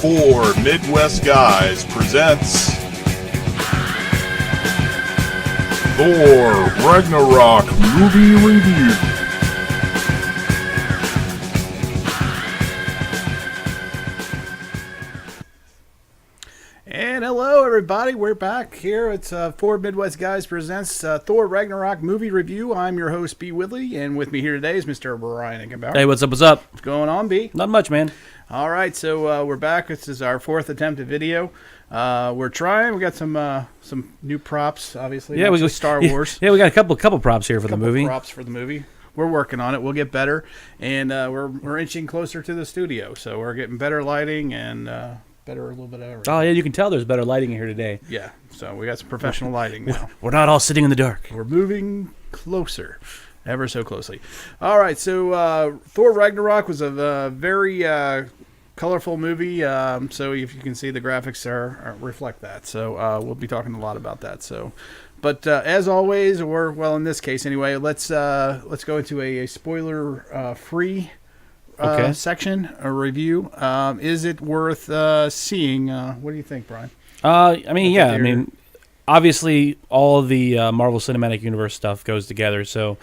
Four Midwest Guys presents Thor Ragnarok Movie Review. And hello, everybody. We're back here. It's Four Midwest Guys presents Thor Ragnarok Movie Review. I'm your host, B. Whitley, and with me here today is Mr. Brian Ickenbauer. Hey, what's up? What's up? What's going on, B? Not much, man. All right, so we're back. This is our fourth attempt at video. We're trying. We got some new props, obviously. Yeah, we got Star Wars. Yeah, we got a couple props here for the movie. Props for the movie. We're working on it. We'll get better, and we're inching closer to the studio. So we're getting better lighting and better a little bit of everything. Oh yeah, you can tell there's better lighting here today. Yeah, so we got some professional lighting now. We're not all sitting in the dark. We're moving closer, ever so closely. All right, so Thor Ragnarok was a very colorful movie. So if you can see, the graphics reflect that. So we'll be talking a lot about that. So, but as always, or in this case anyway, let's go into a spoiler free. Section, a review. Is it worth seeing? What do you think, Brian? Obviously, all of the Marvel Cinematic Universe stuff goes together, so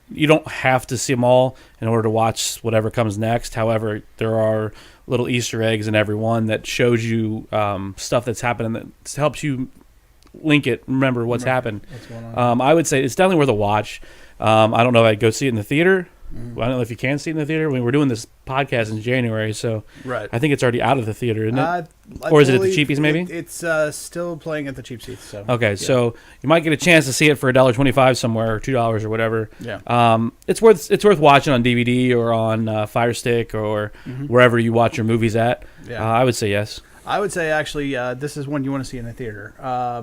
you don't have to see them all in order to watch whatever comes next. However, there are little Easter eggs in every one that shows you stuff that's happening that helps you link it, remember what's happened. What's going on? I would say it's definitely worth a watch. I don't know if I'd go see it in the theater. Well, I don't know if you can see it in the theater. I mean, we're doing this podcast in January, so right. I think it's already out of the theater, isn't it? Or is it at the cheapies, maybe? It's still playing at the cheap seats. So. Okay, yeah. So you might get a chance to see it for $1.25 somewhere, or $2 or whatever. Yeah. It's worth watching on DVD or on Fire Stick or wherever you watch your movies at. Yeah. I would say yes. I would say, actually, this is one you want to see in the theater.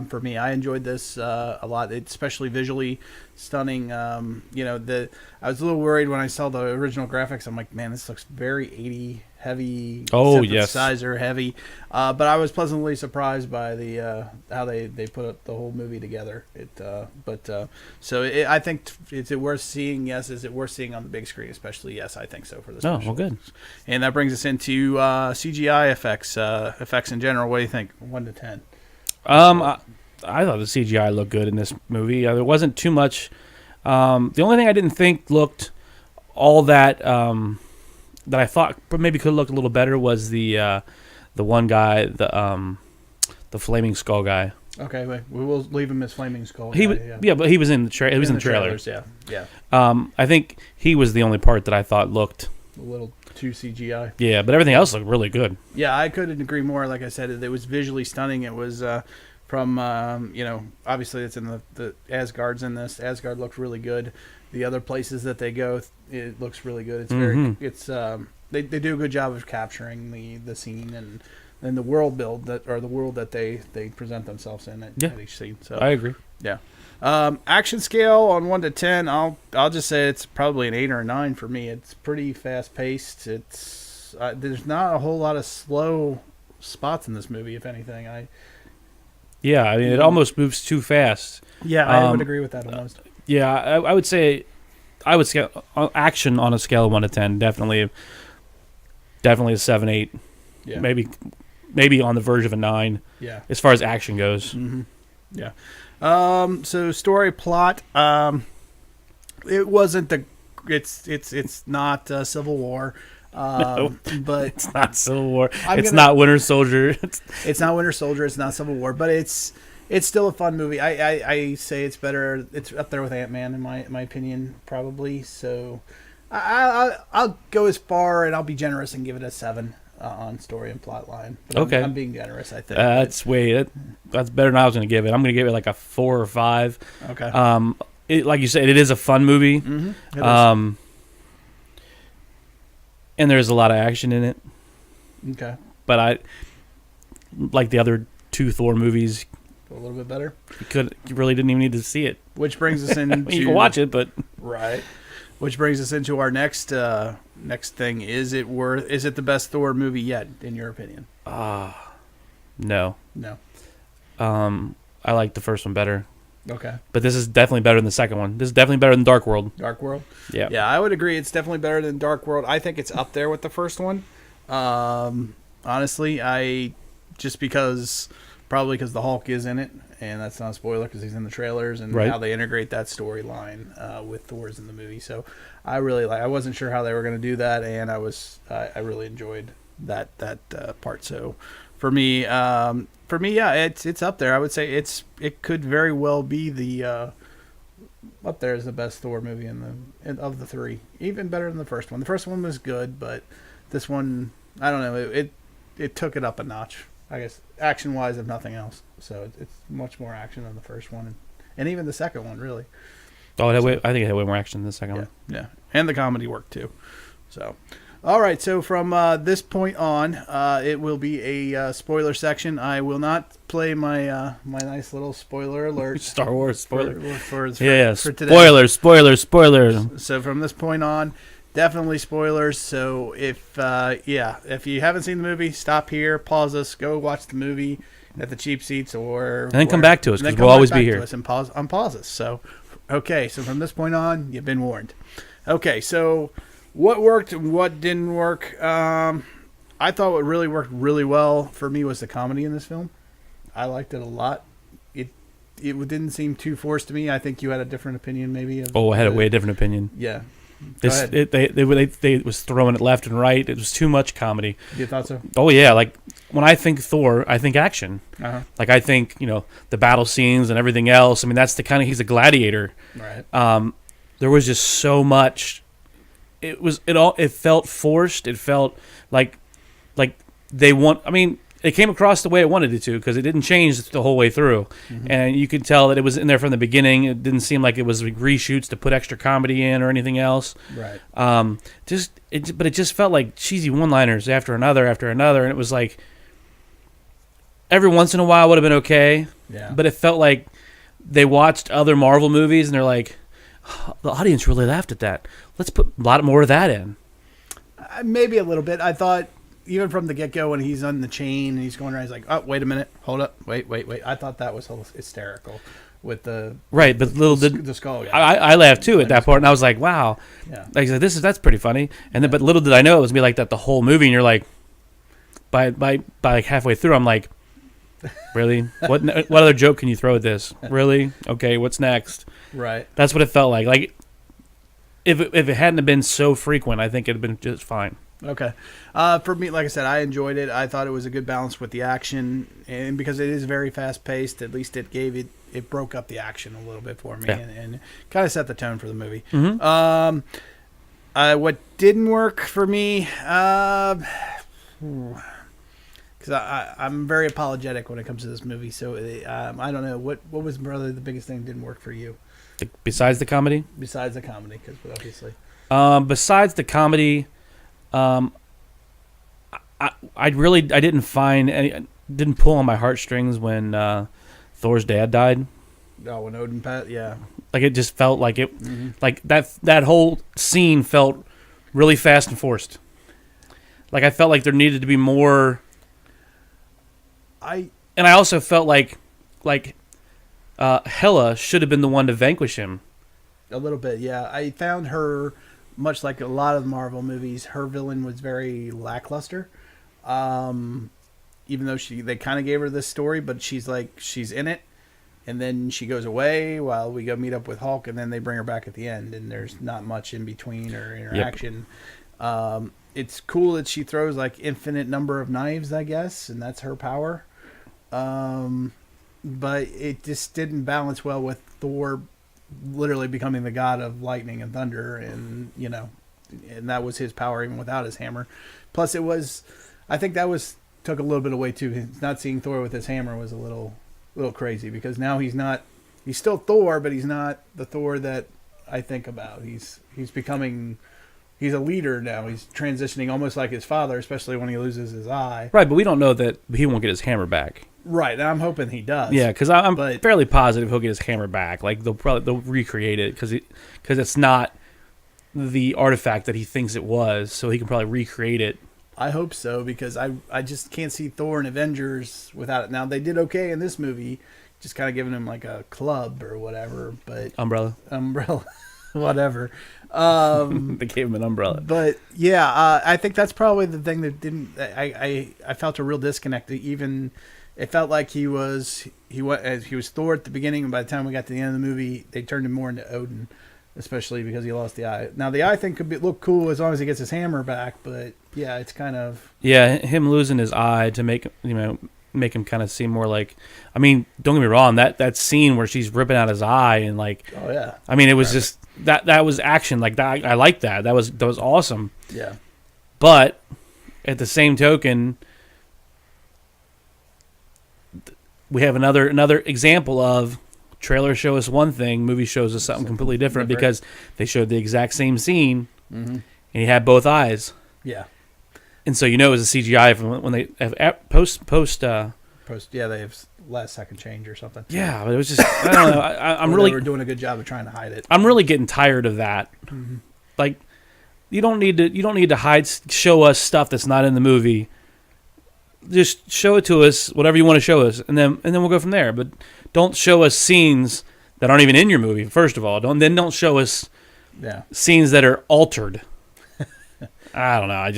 For me, I enjoyed this a lot. It's especially visually stunning. I was a little worried when I saw the original graphics. I'm like, man, this looks very 80 heavy. Oh, yes. Synthesizer heavy. But I was pleasantly surprised by the how they put up the whole movie together. I think is it worth seeing? Yes. Is it worth seeing on the big screen? Especially, yes, I think so for this. Oh, well, good. And that brings us into CGI effects in general. What do you think? 1 to 10. I thought the CGI looked good in this movie. There wasn't too much. The only thing I didn't think looked all that that I thought maybe could look a little better was the one guy, the flaming skull guy. Okay, wait, we will leave him as flaming skull. But he was in the he was in the trailers. Yeah. I think he was the only part that I thought looked a little too CGI. Yeah, but everything else looked really good. Yeah, I couldn't agree more. Like I said, it was visually stunning. It was from obviously it's in the Asgard's in this. Asgard looked really good. The other places that they go, it looks really good. It's they do a good job of capturing the scene and the world build the world that they present themselves in at each scene. So I agree. Yeah. Action scale on 1 to 10, I'll just say it's probably an 8 or a 9 for me. It's pretty fast paced. It's there's not a whole lot of slow spots in this movie, if anything. It almost moves too fast. Yeah, I would agree with that almost. Yeah, I would say I would scale action on a scale of 1 to 10. Definitely a 7, 8. Yeah. Maybe on the verge of a 9. Yeah. As far as action goes. Mm-hmm. Yeah. So story plot. It wasn't it's not Civil War. No, but it's not Civil War. It's not Winter Soldier. It's not Winter Soldier. It's not Civil War. But it's still a fun movie. I say it's better. It's up there with Ant-Man in my opinion, probably. So I'll go as far and I'll be generous and give it a 7 on story and plot line. But okay, I'm being generous. I think that's better than I was going to give it. I'm going to give it like a 4 or 5. Okay. Like you said, it is a fun movie. Mm-hmm. And there's a lot of action in it. Okay. But I like the other 2 Thor movies. A little bit better. You really didn't even need to see it. Which brings us into you can watch it, but right. Which brings us into our next thing. Is it the best Thor movie yet, in your opinion? No. No. I like the first one better. Okay. But this is definitely better than the second one. This is definitely better than Dark World. Dark World? Yeah. Yeah, I would agree. It's definitely better than Dark World. I think it's up there with the first one. Honestly, probably because the Hulk is in it, and that's not a spoiler because he's in the trailers, and Right. how they integrate that storyline with Thor's in the movie. So I really I wasn't sure how they were going to do that, and I really enjoyed that part. So for me, yeah, it's up there. I would say it could very well be the up there as the best Thor movie of the three, even better than the first one. The first one was good, but this one, I don't know, it took it up a notch, I guess, action wise, if nothing else. So it's much more action than the first one, and even the second one, really. Oh, I think it had way more action than the second one. Yeah, and the comedy worked too. So, all right. So from this point on, it will be a spoiler section. I will not play my my nice little spoiler alert. Star Wars spoiler. For Spoiler, today. spoiler. So from this point on, definitely spoilers. So if you haven't seen the movie, stop here, pause us, go watch the movie at the cheap seats, and then come back to us because we'll always be here. And pause us. So, okay. So from this point on, you've been warned. Okay. So what worked and what didn't work? I thought what really worked really well for me was the comedy in this film. I liked it a lot. It didn't seem too forced to me. I think you had a different opinion, maybe. I had a way different opinion. Yeah. They was throwing it left and right. It was too much comedy. You thought so? Oh yeah, like when I think Thor, I think action. Uh-huh. Like I think the battle scenes and everything else. I mean, that's the kind of he's a gladiator. Right. There was just so much. It felt forced. It felt like they want. I mean, it came across the way it wanted it to because it didn't change the whole way through, and you could tell that it was in there from the beginning. It didn't seem like it was reshoots to put extra comedy in or anything else. Right. But it just felt like cheesy one-liners after another, and it was like every once in a while would have been okay. Yeah. But it felt like they watched other Marvel movies and they're like, the audience really laughed at that. Let's put a lot more of that in. Maybe a little bit. I thought even from the get-go when he's on the chain and he's going around, he's like, oh, wait a minute. Hold up. Wait. I thought that was hysterical with the... Right, but the skull. Yeah. I laughed too at that part, and I was like, wow. Yeah. Like, that's pretty funny. And then, but little did I know it was going to be like that the whole movie, and you're like, by like halfway through, I'm like, really? What other joke can you throw at this? Really? Okay, what's next? Right. That's what it felt like. Like, if it hadn't have been so frequent, I think it'd have been just fine. Okay. For me, like I said, I enjoyed it. I thought it was a good balance with the action, and because it is very fast-paced, at least it broke up the action a little bit for me, Yeah. and kind of set the tone for the movie. Mm-hmm. What didn't work for me, because I'm very apologetic when it comes to this movie, so I don't know. What was probably the biggest thing that didn't work for you? Besides the comedy? Besides the comedy, because obviously... Besides the comedy... I didn't find didn't pull on my heartstrings when Thor's dad died. Oh, when Odin passed, yeah. Like it just felt like it, like that whole scene felt really fast and forced. Like I felt like there needed to be more. And I also felt like Hela should have been the one to vanquish him. A little bit, yeah. I found her, much like a lot of Marvel movies, her villain was very lackluster. Even though they kind of gave her this story, but she's in it, and then she goes away while we go meet up with Hulk, and then they bring her back at the end, and there's not much in between or interaction. Yep. It's cool that she throws like infinite number of knives, I guess, and that's her power. But it just didn't balance well with Thor literally becoming the god of lightning and thunder, and and that was his power even without his hammer. Plus I think that took a little bit away too. Not seeing Thor with his hammer was a little crazy, because now he's still Thor, but he's not the Thor that I think about. He's a leader now. He's transitioning almost like his father, especially when he loses his eye. Right, but we don't know that he won't get his hammer back. Right, and I'm hoping he does. Yeah, because I'm fairly positive he'll get his hammer back. Like they'll recreate it because it's not the artifact that he thinks it was, so he can probably recreate it. I hope so, because I just can't see Thor and Avengers without it. Now they did okay in this movie, just kind of giving him like a club or whatever, but umbrella. whatever. They gave him an umbrella. But yeah, I think that's probably the thing that didn't. I felt a real disconnect. Even it felt like he was Thor at the beginning, and by the time we got to the end of the movie, they turned him more into Odin, especially because he lost the eye. Now the eye thing could look cool as long as he gets his hammer back, but yeah, it's kind of him losing his eye to make him kind of seem more like. I mean, don't get me wrong, that scene where she's ripping out his eye and like, oh yeah, I mean, it was just that was action like that. I like that. That was awesome. Yeah, but at the same token, we have another example of trailer show us one thing, movie shows us something completely different because they showed the exact same scene and he had both eyes. Yeah. And so it was a CGI from when they have post. Yeah, they have last second change or something. Yeah, but it was just I don't know. I'm really they were doing a good job of trying to hide it. I'm really getting tired of that. Mm-hmm. Like, you don't need to show us stuff that's not in the movie. Just show it to us, whatever you want to show us, and then we'll go from there. But don't show us scenes that aren't even in your movie. First of all, don't show us scenes that are altered. I don't know.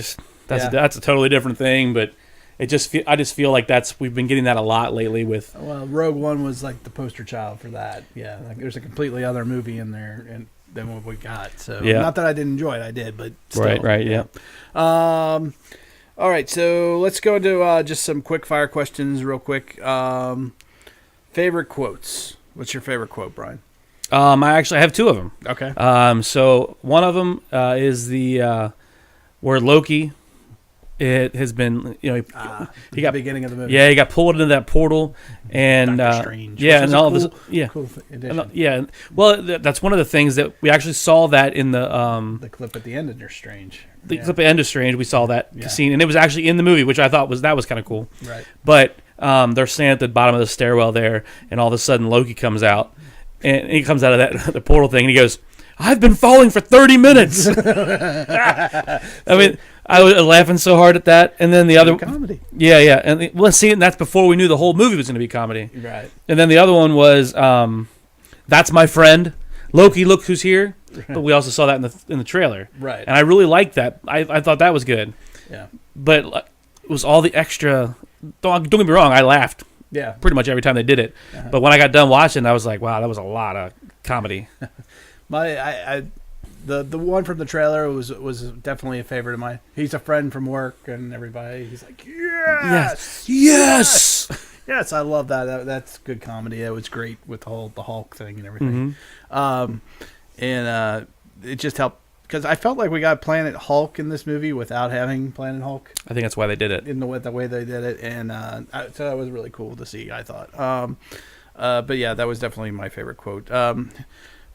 That's a totally different thing, but I just feel like we've been getting that a lot lately with. Well, Rogue One was like the poster child for that. Yeah, like there's a completely other movie in there than what we got. So not that I didn't enjoy it, I did, but still, right, yeah. All right, so let's go into just some quick fire questions, real quick. Favorite quotes. What's your favorite quote, Brian? I actually have two of them. Okay. So one of them is the where Loki. It has been, he got the beginning of the movie. Yeah, he got pulled into that portal, and Strange, and all cool, this, cool addition. yeah. Well, that's one of the things that we actually saw that in the clip at the end of Strange. The clip at the end of Strange, we saw that scene, and it was actually in the movie, which I thought was kind of cool. Right. But they're standing at the bottom of the stairwell there, and all of a sudden Loki comes out, and he comes out of the portal thing, and he goes, "I've been falling for 30 minutes." I mean, I was laughing so hard at that, and then the other comedy. Yeah, and let's see, and that's before we knew the whole movie was going to be comedy. Right. And then the other one was, "That's my friend, Loki. Look who's here." But we also saw that in the trailer. Right. And I really liked that. I thought that was good. Yeah. But it was all the extra. Don't get me wrong, I laughed. Yeah. Pretty much every time they did it. Uh-huh. But when I got done watching, I was like, wow, that was a lot of comedy. The one from the trailer was definitely a favorite of mine. He's a friend from work, and everybody. He's like, yes. I love that. That's good comedy. It was great with the Hulk thing and everything. Mm-hmm. And it just helped because I felt like we got Planet Hulk in this movie without having Planet Hulk. I think that's why they did it in the way they did it, and so that was really cool to see. I thought. But yeah, that was definitely my favorite quote.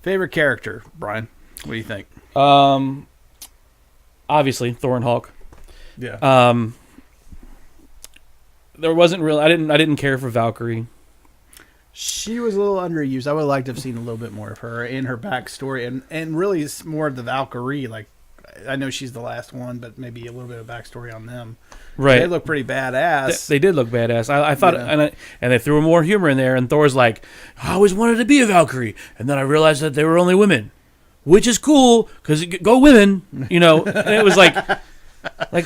Favorite character, Brian. What do you think? Obviously, Thor and Hulk. Yeah. There wasn't really. I didn't care for Valkyrie. She was a little underused. I would like to have seen a little bit more of her in her backstory, and really it's more of the Valkyrie. Like, I know she's the last one, but maybe a little bit of backstory on them. Right. They look pretty badass. They did look badass. I thought, and they threw more humor in there. And Thor's like, I always wanted to be a Valkyrie, and then I realized that they were only women. Which is cool, because go women, And it was like,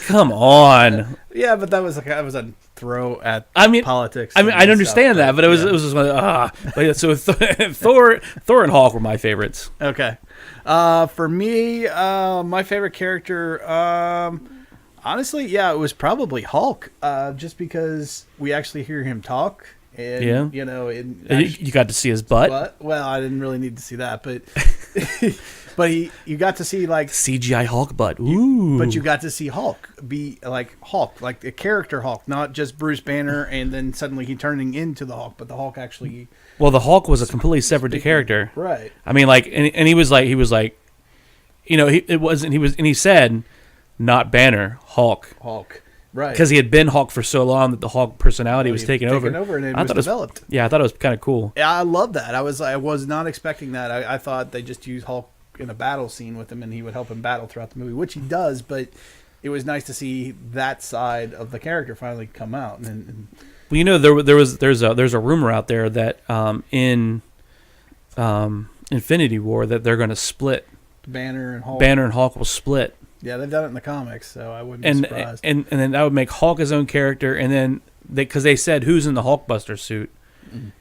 come on. Yeah, but that was a throw at politics. I mean, I understand that, but it was just like, so Thor and Hulk were my favorites. Okay. For me, my favorite character, honestly, it was probably Hulk, just because we actually hear him talk. And, you got to see his butt. Well, I didn't really need to see that, but you got to see like CGI Hulk butt. Ooh. But you got to see Hulk be like Hulk, like a character Hulk, not just Bruce Banner, and then suddenly he turning into the Hulk, but the Hulk actually. Well, the Hulk was a completely separate character, right? I mean, like, and he was like, he said, not Banner, Hulk. Right. Because he had been Hulk for so long that the Hulk personality was taken over. And it was developed. I thought it was kind of cool. Yeah, I love that. I was not expecting that. I thought they just used Hulk in a battle scene with him, and he would help him battle throughout the movie, which he does. But it was nice to see that side of the character finally come out. Well, there's a rumor out there that in Infinity War that they're going to split. Banner and Hulk. Banner and Hulk will split. Yeah, they've done it in the comics, so I wouldn't be surprised. And then that would make Hulk his own character, and then because they said who's in the Hulkbuster suit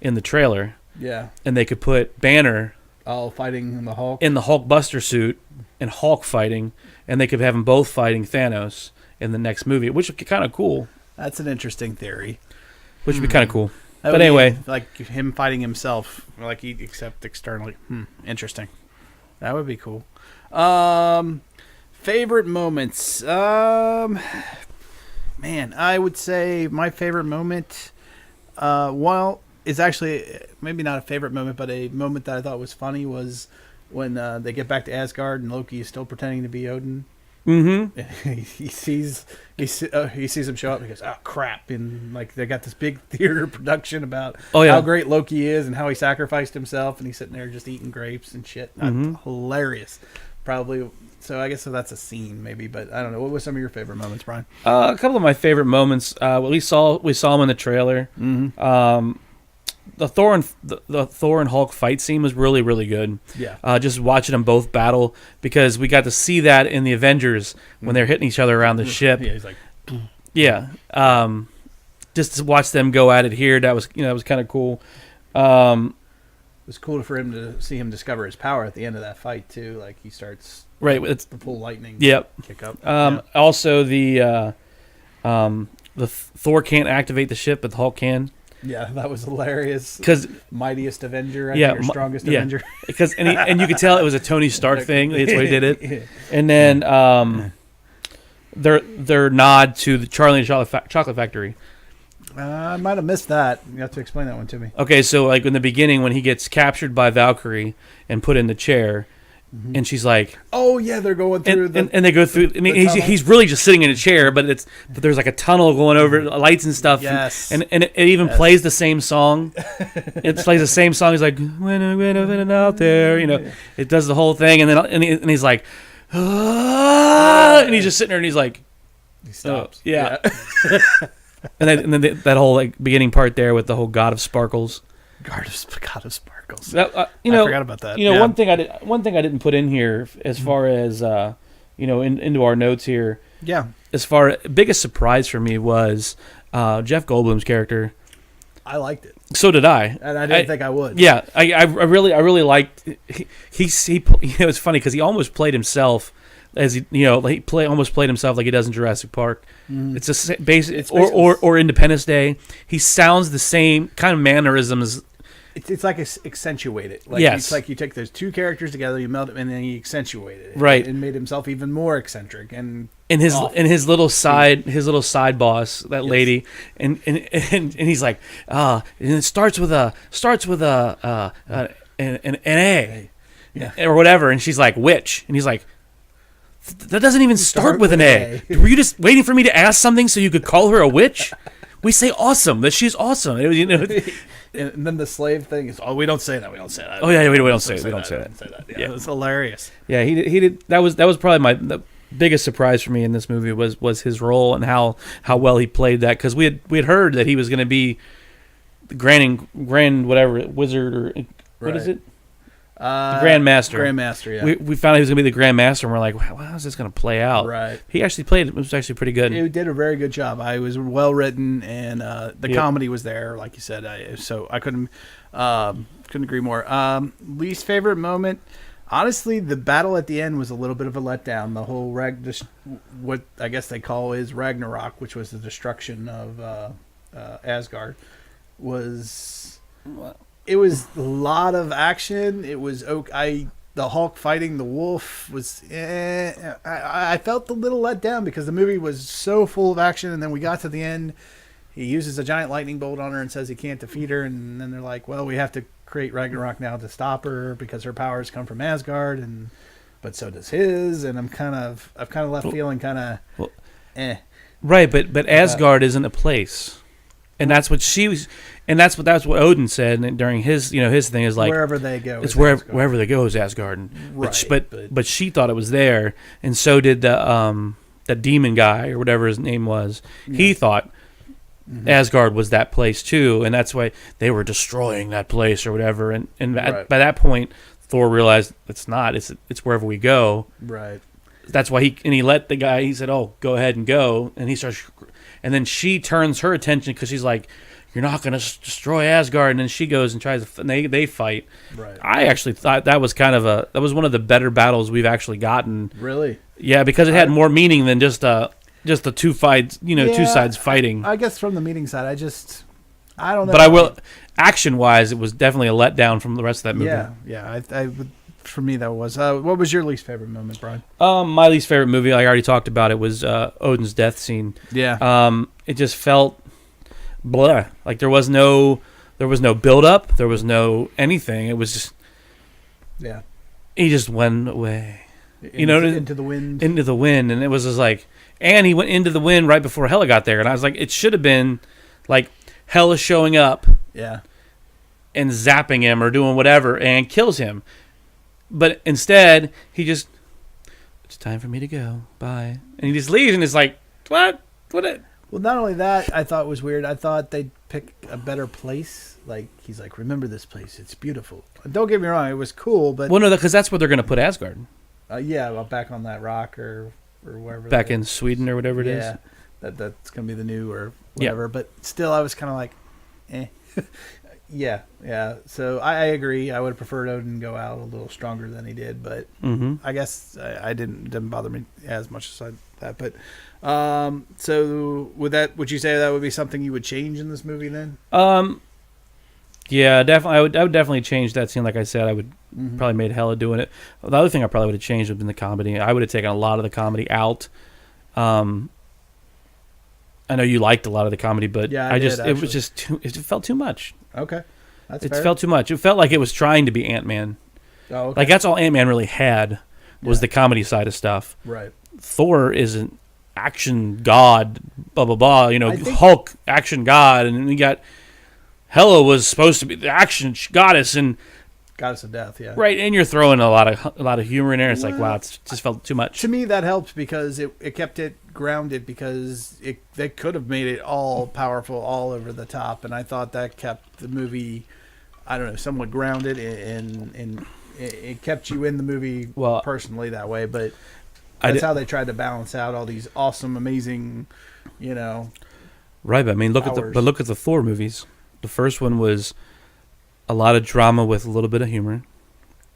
in the trailer. Yeah. And they could put Banner fighting the Hulk in the Hulkbuster suit and Hulk fighting, and they could have them both fighting Thanos in the next movie, which would be kind of cool. That's an interesting theory. Which would be kind of cool. That But anyway, like him fighting himself, except externally. Interesting. That would be cool. Favorite moments. Man, I would say my favorite moment. Is actually maybe not a favorite moment, but a moment that I thought was funny was when they get back to Asgard and Loki is still pretending to be Odin. Mm-hmm. he sees him show up and he goes, "Oh crap!" And like they got this big theater production about how great Loki is and how he sacrificed himself, and he's sitting there just eating grapes and shit. Hilarious, probably. So I guess that's a scene, maybe, but I don't know. What were some of your favorite moments, Brian? A couple of my favorite moments. We saw him in the trailer. The Thor and Hulk fight scene was really, really good. Yeah. Just watching them both battle, because we got to see that in the Avengers when they're hitting each other around the ship. Yeah, he's like, yeah. Just to watch them go at it here, that was kind of cool. It was cool for him to see him discover his power at the end of that fight too. Like he starts it's the full lightning. Yep. Kick up. Also the Thor can't activate the ship, but the Hulk can. Yeah, that was hilarious. Because mightiest Avenger, or strongest Avenger. Because and you could tell it was a Tony Stark thing. That's why he did it. And then their nod to the Charlie and the Chocolate Factory. I might have missed that. You have to explain that one to me. Okay, so like in the beginning when he gets captured by Valkyrie and put in the chair. And she's like, "Oh yeah, they're going through and they go through. I mean, he's really just sitting in a chair, but there's like a tunnel going over lights and stuff. Yes, and it even plays the same song. It plays the same song. He's like, when out there, it does the whole thing, and then and he's like, and he's just sitting there, and he's like, he stops. Yeah. and then that whole like beginning part there with the whole God of Sparkles. God of Sparkles. I forgot about that. One thing I didn't put in here as far as into our notes here. Yeah. As far biggest surprise for me was Jeff Goldblum's character. I liked it. So did I. And I didn't think I would. Yeah, I really liked. He it's funny because he almost played himself. As he almost played himself like he does in Jurassic Park. It's a basic, or Independence Day. He sounds the same kind of mannerisms. It's like accentuated. Like yes. It's like you take those two characters together, you melt them, and then he accentuated it. Right. And made himself even more eccentric and his little side boss, that lady, and he's like, and it starts with an A, or whatever, and she's like, which, and he's like, that doesn't even start with an A. Were you just waiting for me to ask something so you could call her a witch? We say awesome, that she's awesome. And then the slave thing is, we don't say that. We don't say that. Oh yeah, we don't say that. Yeah, it's hilarious. Yeah, he did. That was probably the biggest surprise for me in this movie was his role and how well he played that, because we had heard that he was going to be the grand whatever wizard or what is it? The Grand Master. Grandmaster, yeah. We found out he was going to be the Grand Master, and we're like, wow, how's this going to play out? Right. He actually played it. Was actually pretty good. He did a very good job. I was well written, and the comedy was there, like you said. So I couldn't agree more. Least favorite moment, honestly, the battle at the end was a little bit of a letdown. The whole what I guess they call is Ragnarok, which was the destruction of Asgard, was. It was a lot of action. It was the Hulk fighting the wolf was. I felt a little let down because the movie was so full of action, and then we got to the end. He uses a giant lightning bolt on her and says he can't defeat her, and then they're like, "Well, we have to create Ragnarok now to stop her because her powers come from Asgard, but so does his." And I've kind of left feeling Right, but Asgard isn't a place. And that's what she was, and that's what Odin said during his his thing is like wherever they go, it's wherever they go is Asgard. Right, but she thought it was there, and so did the demon guy or whatever his name was. Yeah. He thought Asgard was that place too, and that's why they were destroying that place or whatever. And by that point, Thor realized it's not. It's wherever we go. Right. That's why he let the guy. He said, "Oh, go ahead and go." And he starts, and then she turns her attention because she's like, "You're not going to destroy Asgard." And then she goes and tries to. And they fight. Right. I actually thought that was that was one of the better battles we've actually gotten. Really? Yeah, because it had more meaning than just the two fights. Two sides fighting. I guess from the meeting side, I don't know. But I will. Action-wise, it was definitely a letdown from the rest of that movie. Yeah. I would. For me, that was. What was your least favorite moment, Brian? My least favorite movie, I already talked about it, was Odin's death scene. Yeah. It just felt blah. Like there was no build-up. There was no anything. It was just. Yeah. He just went away. Into the wind. Into the wind, and it was just like, and he went into the wind right before Hela got there, and I was like, it should have been, like, Hela showing up. Yeah. And zapping him or doing whatever and kills him. But instead, he just, it's time for me to go. Bye. And he just leaves and it's like, what? Well, not only that, I thought was weird. I thought they'd pick a better place. Like, he's like, remember this place. It's beautiful. Don't get me wrong. It was cool, but... Well, no, because that's where they're going to put Asgard. Back on that rock or wherever. Back in Sweden or whatever it is. Yeah, that's going to be the new or whatever. Yeah. But still, I was kind of like, eh. Yeah. So I agree. I would have preferred Odin go out a little stronger than he did, but I guess I didn't bother me as much as that. But so would you say that would be something you would change in this movie then? Yeah, definitely. I would definitely change that scene. Like I said, I would probably made Hela doing it. The other thing I probably would have changed would have been the comedy. I would have taken a lot of the comedy out. I know you liked a lot of the comedy, but it was just it felt too much. Okay. That's it fair. felt too much. It felt like it was trying to be Ant-Man. Oh, okay. Like that's all Ant-Man really had was the comedy side of stuff. Right. Thor is an action god, blah blah blah. Hulk action god, and then you got Hela was supposed to be the action goddess and goddess of death. Yeah. Right, and you're throwing a lot of humor in there. It's like wow, it just felt too much. To me, that helped because it kept it grounded because they could have made it all powerful, all over the top, and I thought that kept the movie, I don't know, somewhat grounded and it kept you in the movie personally that way. But that's how they tried to balance out all these awesome, amazing, Right, but I mean, look at the Thor movies. The first one was a lot of drama with a little bit of humor.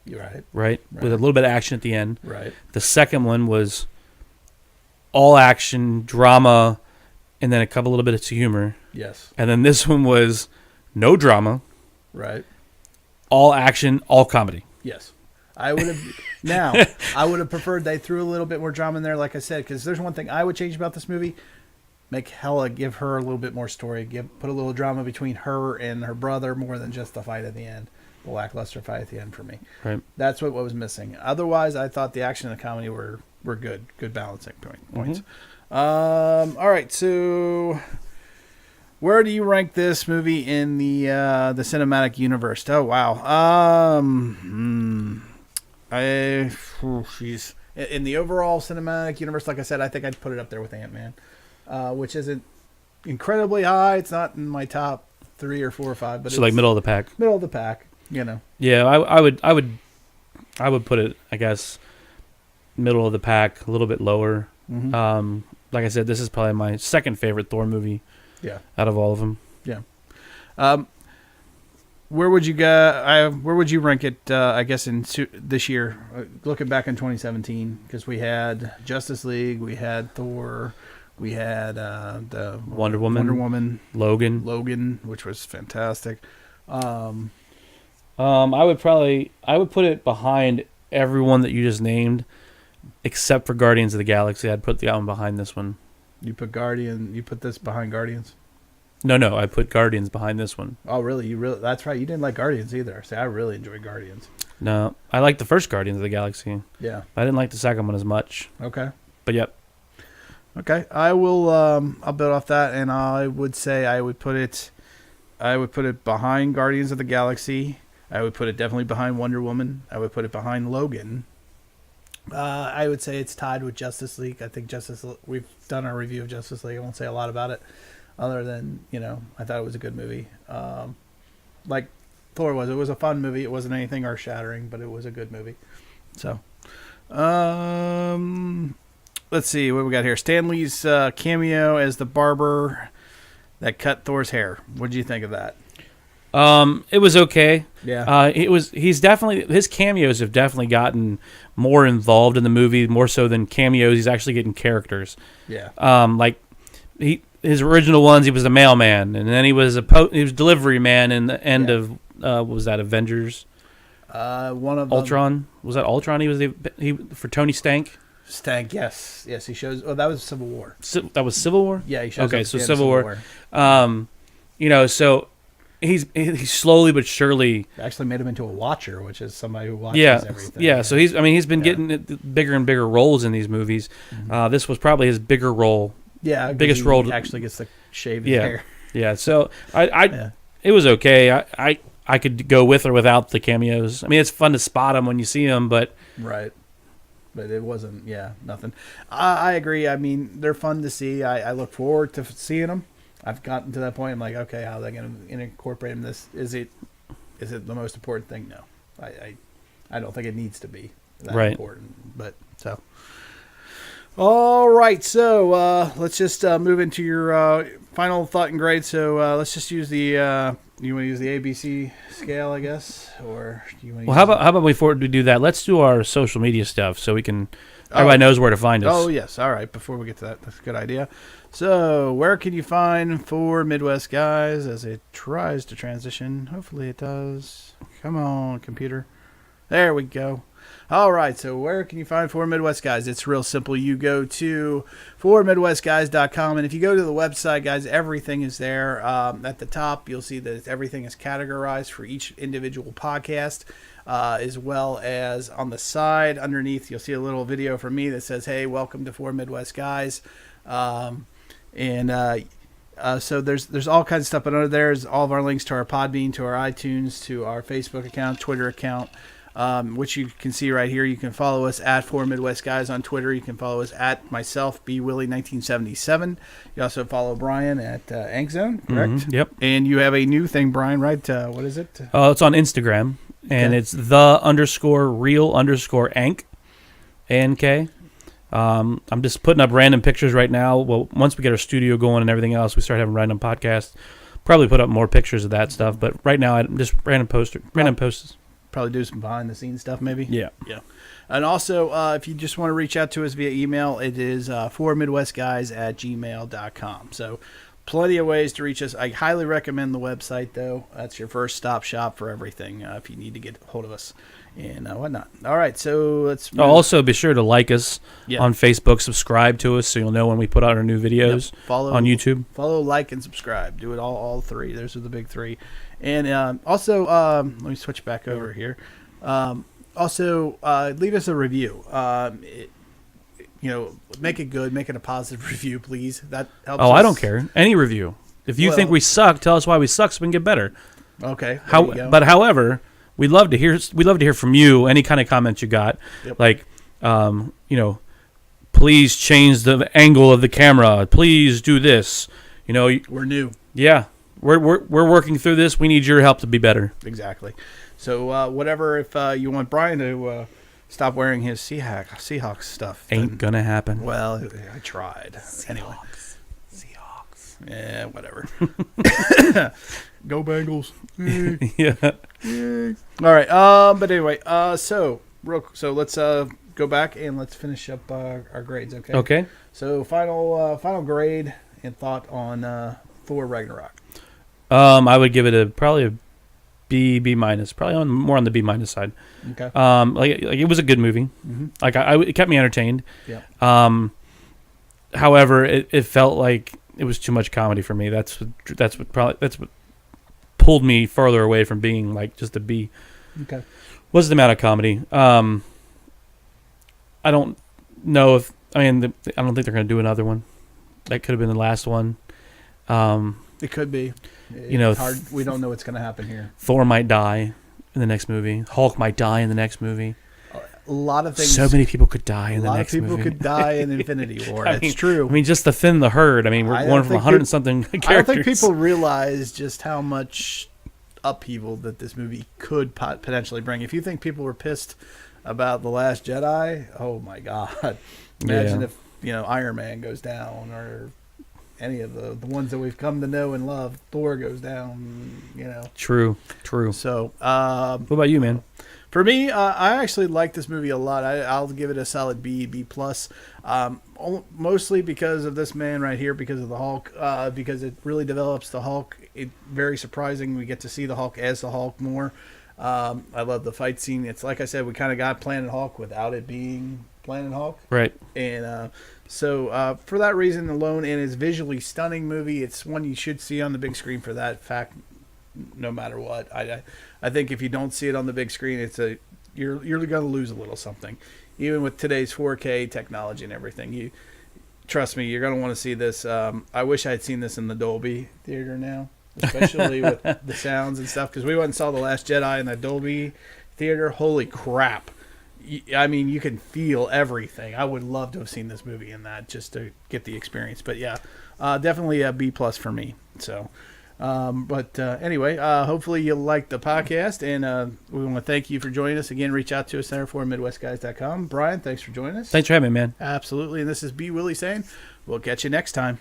You're right. With a little bit of action at the end. Right. The second one was all action, drama, and then a little bit of humor. Yes. And then this one was no drama. Right. All action, all comedy. Yes. I would have preferred they threw a little bit more drama in there, like I said, because there's one thing I would change about this movie. Make Hela, give her a little bit more story. Put a little drama between her and her brother more than just the fight at the end. The lackluster fight at the end for me. Right. That's what was missing. Otherwise, I thought the action and the comedy were good. Good balancing points. All right, so where do you rank this movie in the cinematic universe? Oh wow. In the overall cinematic universe, like I said, I think I'd put it up there with Ant-Man. Which isn't incredibly high. It's not in my top 3 or 4 or 5, but so like middle of the pack. Middle of the pack, Yeah, I would put it, I guess, middle of the pack, a little bit lower. Mm-hmm. Like I said, this is probably my second favorite Thor movie. Yeah. Out of all of them. Yeah. Where would you go? Where would you rank it? I guess in this year, looking back in 2017, because we had Justice League, we had Thor. We had the Wonder Woman, Logan, which was fantastic. I would put it behind everyone that you just named, except for Guardians of the Galaxy. I'd put that one behind this one. You put this behind Guardians? No, I put Guardians behind this one. Oh, really? That's right. You didn't like Guardians either. See, I really enjoyed Guardians. No, I liked the first Guardians of the Galaxy. Yeah. I didn't like the second one as much. Okay. But yep. Okay, I will. I'll build off that, and I would say I would put it behind Guardians of the Galaxy. I would put it definitely behind Wonder Woman. I would put it behind Logan. I would say it's tied with Justice League. I think we've done our review of Justice League. I won't say a lot about it, other than I thought it was a good movie. Like Thor was. It was a fun movie. It wasn't anything earth-shattering, but it was a good movie. So, let's see what we got here. Stan Lee's cameo as the barber that cut Thor's hair. What did you think of that? It was okay. Yeah. His cameos have definitely gotten more involved in the movie, more so than cameos. He's actually getting characters. Yeah. His original ones, he was the mailman, and then he was delivery man in the end of what was that, Avengers? One of Ultron. Was that Ultron? He was for Tony Stank. Stank, yes, he shows. Oh, that was Civil War. That was Civil War. Yeah, he shows. Okay, up so at the end Civil of War. So he's slowly but surely They actually made him into a watcher, which is somebody who watches everything. Yeah. So he's been getting bigger and bigger roles in these movies. Mm-hmm. This was probably his bigger role. Yeah, biggest role. He actually gets to shave his hair. Yeah. So it was okay. I could go with or without the cameos. I mean, it's fun to spot them when you see them, but right. But it wasn't. Yeah, nothing. I agree. I mean, they're fun to see. I look forward to seeing them. I've gotten to that point. I'm like, okay, how are they going to incorporate in this? Is it the most important thing? No, I don't think it needs to be that important. But so. All right, so let's just move into your final thought and grade. So let's just use the you want to use the ABC scale, I guess, or do you want to? Well, how about before we do that, let's do our social media stuff so we can everybody knows where to find us. Oh yes, all right. Before we get to that, that's a good idea. So where can you find Four Midwest Guys as it tries to transition? Hopefully it does. Come on, computer. There we go. All right, so where can you find Four Midwest Guys? It's real simple. You go to fourmidwestguys.com, and if you go to the website, guys, everything is there. At the top, you'll see that everything is categorized for each individual podcast, as well as on the side underneath, you'll see a little video from me that says, hey, welcome to Four Midwest Guys. So there's all kinds of stuff, but under there's all of our links to our Podbean, to our iTunes, to our Facebook account, Twitter account, which you can see right here. You can follow us at Four Midwest Guys on Twitter. You can follow us at myself, bwillie1977. You also follow Brian at Ankzone, correct? Mm-hmm, yep. And you have a new thing, Brian, right? What is it? It's on Instagram, and it's _real_ank, A-N-K. I'm just putting up random pictures right now. Well, once we get our studio going and everything else, we start having random podcasts. Probably put up more pictures of that stuff, but right now I'm just random posts. Probably do some behind the scenes stuff, maybe. Yeah. And also, if you just want to reach out to us via email, it is fourmidwestguys@gmail.com. So plenty of ways to reach us. I highly recommend the website, though. That's your first stop shop for everything if you need to get a hold of us and whatnot. All right, so let's also be sure to like us on Facebook, subscribe to us so you'll know when we put out our new videos on YouTube. Follow, like, and subscribe. Do it all three. Those are the big three. And also, let me switch back over here. Also, leave us a review. Make it good. Make it a positive review, please. That helps us. I don't care. Any review. If you think we suck, tell us why we suck so we can get better. Okay. But however, we'd love to hear from you. Any kind of comments you got, like, please change the angle of the camera. Please do this. We're new. Yeah. We're working through this. We need your help to be better. Exactly. So whatever, if you want Brian to stop wearing his Seahawks stuff, ain't gonna happen. Well, I tried. Seahawks. Anyway. Seahawks. Yeah, whatever. Go Bengals. Yeah. All right. But anyway, so let's go back and let's finish up our grades. Okay. Okay. So final grade and thought on Thor Ragnarok. I would give it probably a B minus, probably more on the B minus side. Okay. Like it was a good movie. Mm-hmm. Like it kept me entertained. Yeah. However, it felt like it was too much comedy for me. That's what pulled me further away from being like just a B. Okay. Was the amount of comedy. I don't know if I don't think they're going to do another one. That could have been the last one. It could be. It's hard. We don't know what's going to happen here. Thor might die in the next movie. Hulk might die in the next movie. A lot of things. So many people could die in the next movie. A lot of people could die in Infinity War. That's true. I mean, just to thin the herd. I mean, we're going from 100 and something characters. I don't think people realize just how much upheaval that this movie could potentially bring. If you think people were pissed about The Last Jedi, oh my God. Imagine if, Iron Man goes down, or any of the ones that we've come to know and love. Thor goes down, True. So, What about you, man? for me, I actually like this movie a lot. I'll give it a solid B+. Mostly because of this man right here, because of the Hulk, because it really develops the Hulk. It's very surprising we get to see the Hulk as the Hulk more. I love the fight scene. It's like I said, we kind of got Planet Hulk without it being Planet Hulk. Right. And so for that reason alone, and it's visually stunning movie, it's one you should see on the big screen for that fact, no matter what. I think if you don't see it on the big screen, you're going to lose a little something. Even with today's 4K technology and everything, trust me, you're going to want to see this. I wish I had seen this in the Dolby theater now, especially with the sounds and stuff, because we went and saw The Last Jedi in the Dolby theater. Holy crap. I mean, you can feel everything. I would love to have seen this movie in that just to get the experience. But yeah, definitely a B+ for me. So, anyway, hopefully you'll like the podcast, and we want to thank you for joining us again. Reach out to us, center4midwestguys.com. Brian, thanks for joining us. Thanks for having me, man. Absolutely. And this is B. Willie saying, we'll catch you next time.